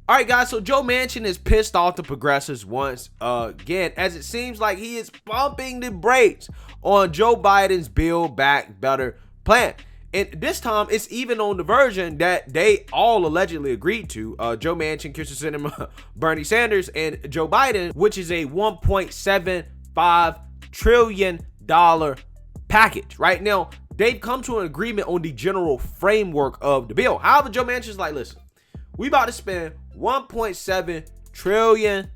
All right, guys, so Joe Manchin is pissed off the progressives once again, as it seems like he is bumping the brakes on Joe Biden's Build Back Better plan. And this time, it's even on the version that they all allegedly agreed to. Joe Manchin, Kirsten Sinema, Bernie Sanders, and Joe Biden, which is a $1.75 trillion package. Right now, they've come to an agreement on the general framework of the bill. However, Joe Manchin's like, listen, we about to spend $1.7 trillion.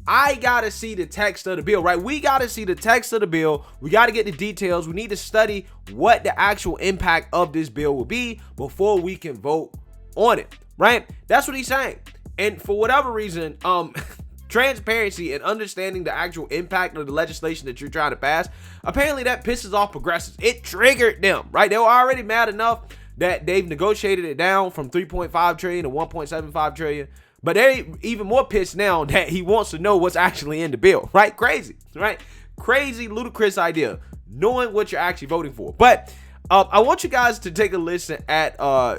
I gotta see the text of the bill, right? We gotta see the text of the bill. We gotta get the details. We need to study what the actual impact of this bill will be before we can vote on it, right? That's what he's saying. And for whatever reason, transparency and understanding the actual impact of the legislation that you're trying to pass, apparently that pisses off progressives. It triggered them, right? They were already mad enough that they've negotiated it down from 3.5 trillion to 1.75 trillion. But they're even more pissed now that he wants to know what's actually in the bill, right? Crazy, right? Crazy, ludicrous idea, knowing what you're actually voting for. But I want you guys to take a listen at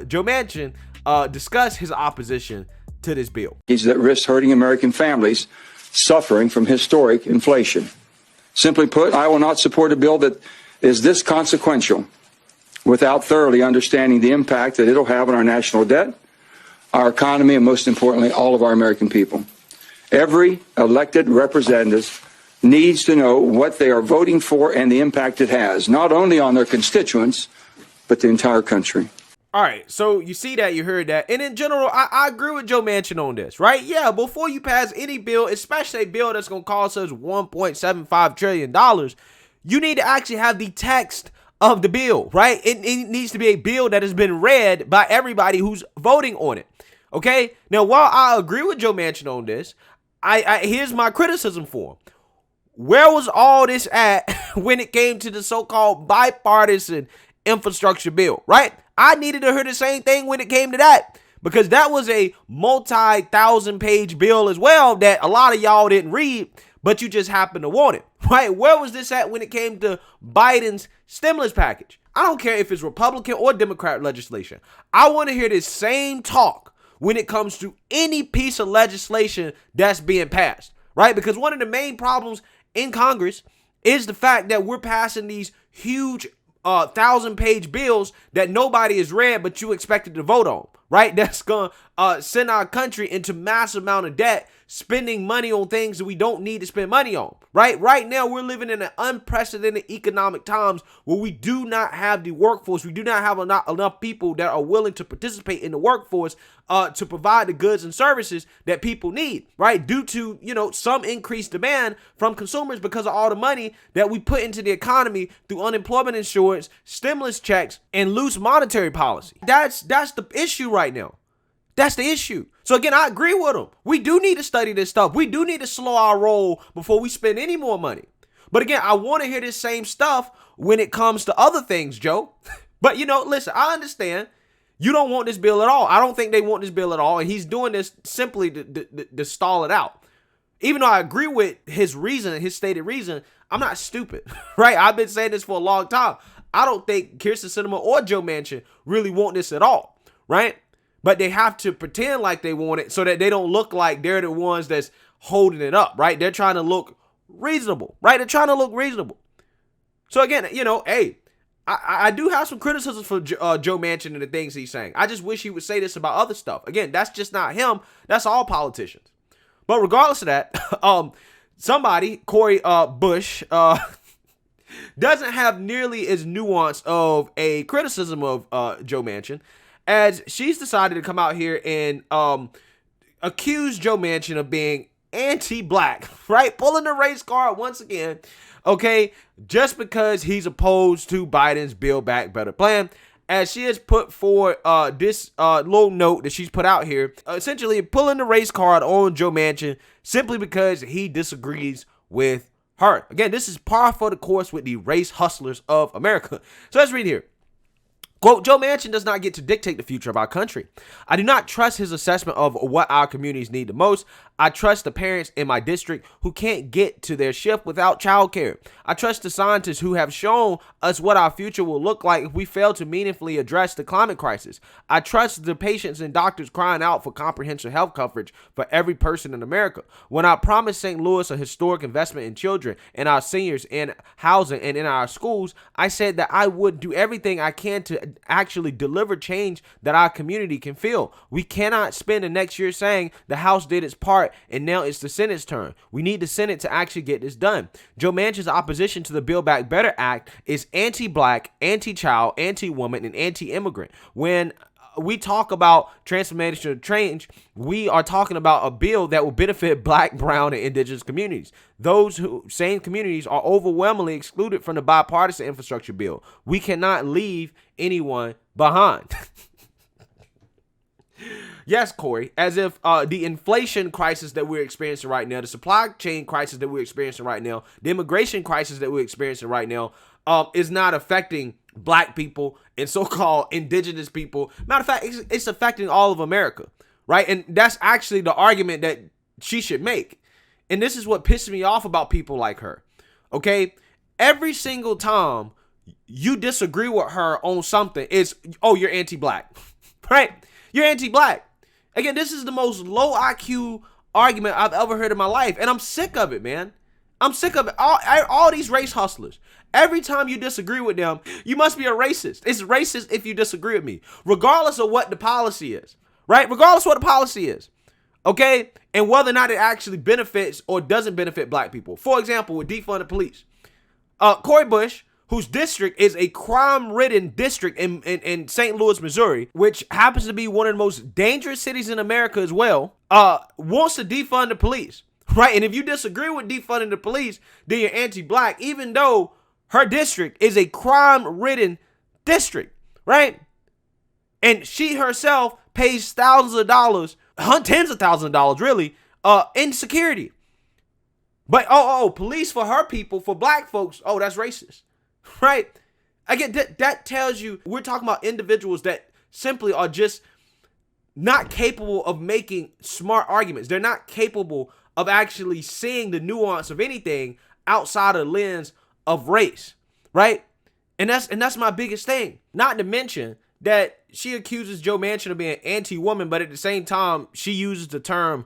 Joe Manchin discuss his opposition to this bill. That risk hurting American families suffering from historic inflation. Simply put, I will not support a bill that is this consequential without thoroughly understanding the impact that it'll have on our national debt, our economy, and most importantly, all of our American people. Every elected representative needs to know what they are voting for and the impact it has, not only on their constituents, but the entire country. All right, so you see that, you heard that. And in general, I agree with Joe Manchin on this, right? Yeah, before you pass any bill, especially a bill that's going to cost us $1.75 trillion, you need to actually have the text of the bill, right? It needs to be a bill that has been read by everybody who's voting on it, okay? Now, while I agree with Joe Manchin on this, here's my criticism for him. Where was all this at when it came to the so-called bipartisan infrastructure bill, right? I needed to hear the same thing when it came to that, because that was a multi-thousand-page bill as well that a lot of y'all didn't read, but you just happened to want it, right? Where was this at when it came to Biden's stimulus package? I don't care if it's Republican or Democrat legislation. I want to hear this same talk when it comes to any piece of legislation that's being passed, right? Because one of the main problems in Congress is the fact that we're passing these huge 1,000-page bills that nobody has read, but you expected to vote on, right? That's going to send our country into massive amount of debt, spending money on things that we don't need to spend money on, right? Right now, we're living in an unprecedented economic times where we do not have the workforce. We do not have enough people that are willing to participate in the workforce to provide the goods and services that people need, right? Due to, some increased demand from consumers because of all the money that we put into the economy through unemployment insurance, stimulus checks, and loose monetary policy. That's the issue right now. That's the issue. So again, I agree with him. We do need to study this stuff. We do need to slow our roll before we spend any more money. But again, I want to hear this same stuff when it comes to other things, Joe. But listen, I understand you don't want this bill at all. I don't think they want this bill at all. And he's doing this simply to stall it out. Even though I agree with his reason, his stated reason, I'm not stupid, right? I've been saying this for a long time. I don't think Kirsten Sinema or Joe Manchin really want this at all, right? But they have to pretend like they want it so that they don't look like they're the ones that's holding it up, right? They're trying to look reasonable, right? They're trying to look reasonable. So again, hey, I do have some criticisms for Joe Manchin and the things he's saying. I just wish he would say this about other stuff. Again, that's just not him. That's all politicians. But regardless of that, somebody, Cori Bush, doesn't have nearly as nuanced of a criticism of Joe Manchin, as she's decided to come out here and accuse Joe Manchin of being anti-black, right? Pulling the race card once again, okay? Just because he's opposed to Biden's Build Back Better plan, as she has put forward this little note that she's put out here, essentially pulling the race card on Joe Manchin simply because he disagrees with her. Again, this is par for the course with the race hustlers of America. So let's read here. Quote, Joe Manchin does not get to dictate the future of our country. I do not trust his assessment of what our communities need the most. I trust the parents in my district who can't get to their shift without childcare. I trust the scientists who have shown us what our future will look like if we fail to meaningfully address the climate crisis. I trust the patients and doctors crying out for comprehensive health coverage for every person in America. When I promised St. Louis a historic investment in children and our seniors in housing and in our schools, I said that I would do everything I can to actually deliver change that our community can feel. We cannot spend the next year saying the House did its part and now it's the Senate's turn. We need the Senate to actually get this done. Joe Manchin's opposition to the Build Back Better Act is anti-black, anti-child, anti-woman, and anti-immigrant. When we talk about transformational change, we are talking about a bill that will benefit black, brown, and indigenous communities. Those same communities are overwhelmingly excluded from the bipartisan infrastructure bill. We cannot leave anyone behind. Yes, Cori, as if the inflation crisis that we're experiencing right now, the supply chain crisis that we're experiencing right now, the immigration crisis that we're experiencing right now is not affecting black people and so-called indigenous people. Matter of fact, it's affecting all of America, right? And that's actually the argument that she should make. And this is what pisses me off about people like her, okay? Every single time you disagree with her on something, it's, oh, you're anti-black, right? You're anti-black. Again, this is the most low IQ argument I've ever heard in my life. And I'm sick of it, man. I'm sick of it. All these race hustlers. Every time you disagree with them, you must be a racist. It's racist if you disagree with me, regardless of what the policy is, right? Regardless of what the policy is, okay? And whether or not it actually benefits or doesn't benefit black people. For example, with defund the police. Cori Bush, whose district is a crime-ridden district in St. Louis, Missouri, which happens to be one of the most dangerous cities in America as well, wants to defund the police, right? And if you disagree with defunding the police, then you're anti-black, even though her district is a crime-ridden district, right? And she herself pays thousands of dollars, tens of thousands of dollars, really, in security. But, police for her people, for black folks, that's racist. Right? Again, that tells you we're talking about individuals that simply are just not capable of making smart arguments. They're not capable of actually seeing the nuance of anything outside of the lens of race, right? And that's my biggest thing. Not to mention that she accuses Joe Manchin of being anti-woman, but at the same time, she uses the term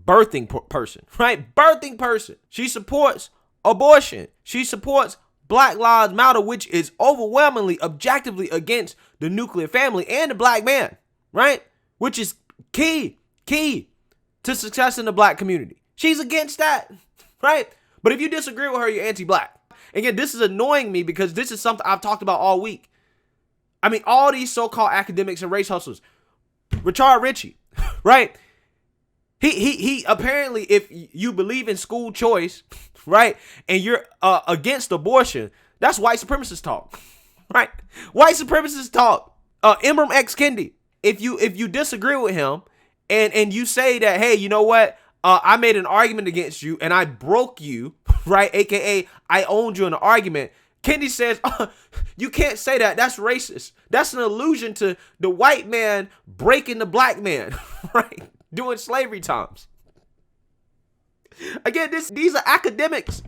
birthing person, right? Birthing person. She supports abortion. She supports Black Lives Matter, which is overwhelmingly, objectively against the nuclear family and the black man, right? Which is key to success in the black community. She's against that, right? But if you disagree with her, you're anti-black. Again, this is annoying me because this is something I've talked about all week. I mean, all these so-called academics and race hustlers. Richard Ritchie, right? He apparently, if you believe in school choice, right, and you're against abortion, that's white supremacist talk, right? White supremacist talk. Ibram X. Kendi, if you disagree with him and you say that, hey, you know what, I made an argument against you and I broke you, right, aka I owned you in an argument. Kendi says, you can't say that. That's racist. That's an allusion to the white man breaking the black man, right? Doing slavery times. Again, these are academics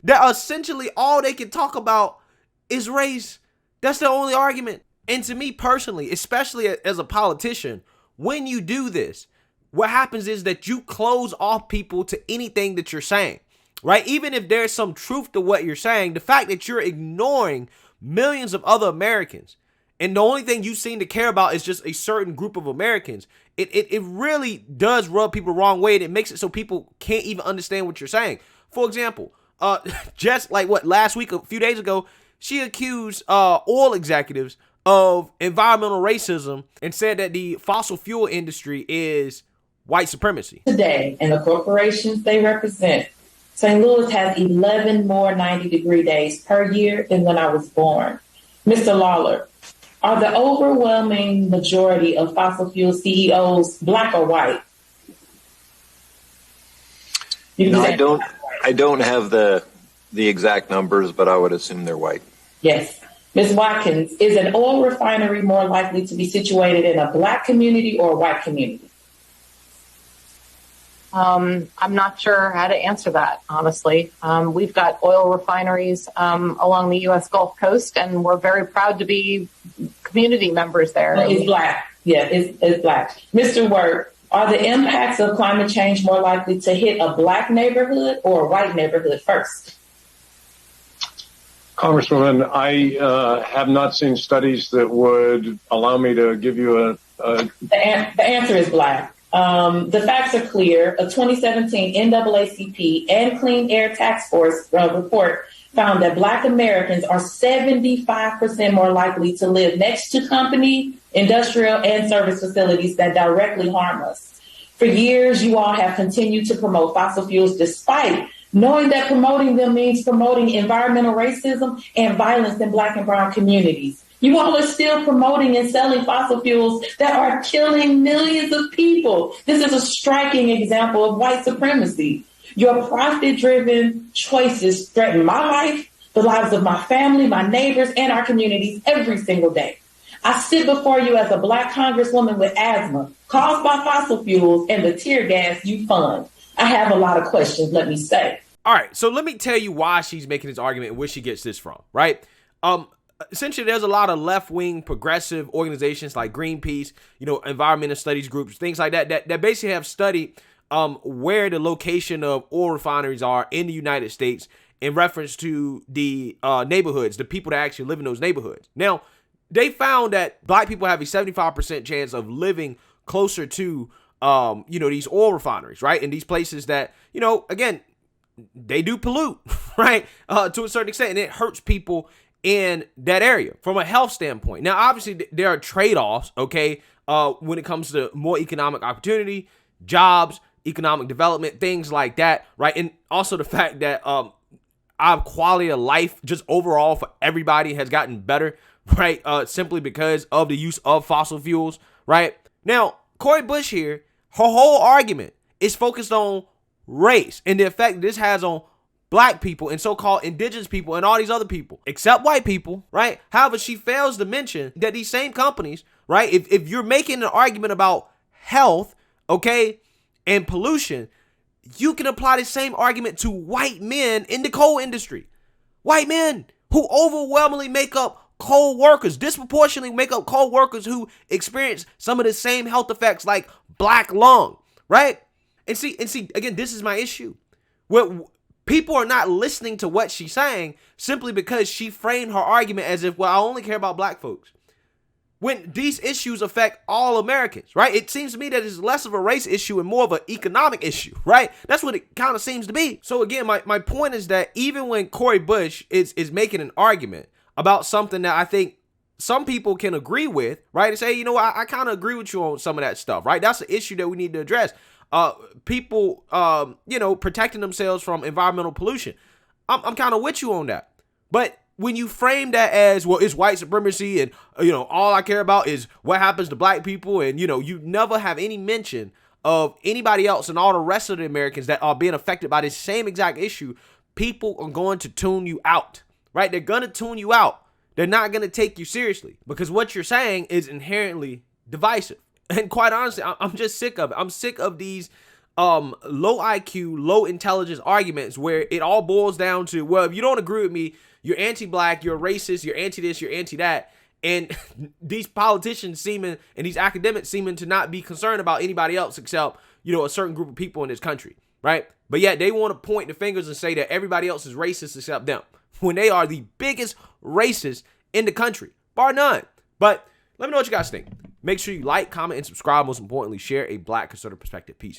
that are essentially all they can talk about is race. That's the only argument. And to me personally, especially as a politician, when you do this, what happens is that you close off people to anything that you're saying, right? Even if there's some truth to what you're saying, the fact that you're ignoring millions of other Americans and the only thing you seem to care about is just a certain group of Americans, it really does rub people the wrong way, and it makes it so people can't even understand what you're saying. For example, just like last week, a few days ago, she accused oil executives of environmental racism and said that the fossil fuel industry is white supremacy. Today, and the corporations they represent, St. Louis has 11 more 90-degree days per year than when I was born. Mr. Lawler, are the overwhelming majority of fossil fuel CEOs black or white? No, I don't have the exact numbers, but I would assume they're white. Yes. Ms. Watkins, is an oil refinery more likely to be situated in a Black community or a white community? I'm not sure how to answer that, honestly. We've got oil refineries along the U.S. Gulf Coast, and we're very proud to be community members there. It's Black. Yeah, it's Black. Mr. Wirt, are the impacts of climate change more likely to hit a Black neighborhood or a white neighborhood first? Congresswoman, I have not seen studies that would allow me to give you The answer is Black. The facts are clear. A 2017 NAACP and Clean Air Task Force report found that Black Americans are 75% more likely to live next to company, industrial, and service facilities that directly harm us. For years, you all have continued to promote fossil fuels despite knowing that promoting them means promoting environmental racism and violence in Black and brown communities. You all are still promoting and selling fossil fuels that are killing millions of people. This is a striking example of white supremacy. Your profit-driven choices threaten my life, the lives of my family, my neighbors, and our communities every single day. I sit before you as a Black congresswoman with asthma caused by fossil fuels and the tear gas you fund. I have a lot of questions, let me say. All right, so let me tell you why she's making this argument and where she gets this from, right? Essentially, there's a lot of left-wing progressive organizations like Greenpeace, environmental studies groups, things like that basically have studied where the location of oil refineries are in the United States in reference to the neighborhoods, the people that actually live in those neighborhoods. Now, they found that Black people have a 75% chance of living closer to, these oil refineries, right? In these places that, again, they do pollute, right? To a certain extent, and it hurts people in that area from a health standpoint. Now, obviously, there are trade-offs, okay, when it comes to more economic opportunity, jobs, economic development, things like that, right? And also the fact that our quality of life just overall for everybody has gotten better, right? Simply because of the use of fossil fuels, right? Now, Cori Bush here, her whole argument is focused on race and the effect this has on Black people and so-called indigenous people and all these other people, except white people, right? However, she fails to mention that these same companies, right, if you're making an argument about health, okay, and pollution, you can apply the same argument to white men in the coal industry. White men who overwhelmingly make up coal workers, disproportionately make up coal workers who experience some of the same health effects like Black lung, right? And see, again, this is my issue. Where people are not listening to what she's saying simply because she framed her argument as if, well, I only care about Black folks. When these issues affect all Americans, right? It seems to me that it's less of a race issue and more of an economic issue, right? That's what it kind of seems to be. So again, my point is that even when Cori Bush is making an argument about something that I think some people can agree with, right? And say, I kind of agree with you on some of that stuff, right? That's the issue that we need to address. People, protecting themselves from environmental pollution. I'm kind of with you on that. But when you frame that as, well, it's white supremacy and, all I care about is what happens to Black people. And, you never have any mention of anybody else and all the rest of the Americans that are being affected by this same exact issue. People are going to tune you out, right? They're going to tune you out. They're not going to take you seriously because what you're saying is inherently divisive. And quite honestly, I'm just sick of it. I'm sick of these low IQ, low intelligence arguments where it all boils down to, well, if you don't agree with me, you're anti-Black, you're racist, you're anti-this, you're anti-that. And these politicians and these academics seeming to not be concerned about anybody else except, a certain group of people in this country, right? But yet they want to point the fingers and say that everybody else is racist except them, when they are the biggest racists in the country, bar none. But let me know what you guys think. Make sure you like, comment, and subscribe. Most importantly, share a Black conservative perspective. Peace.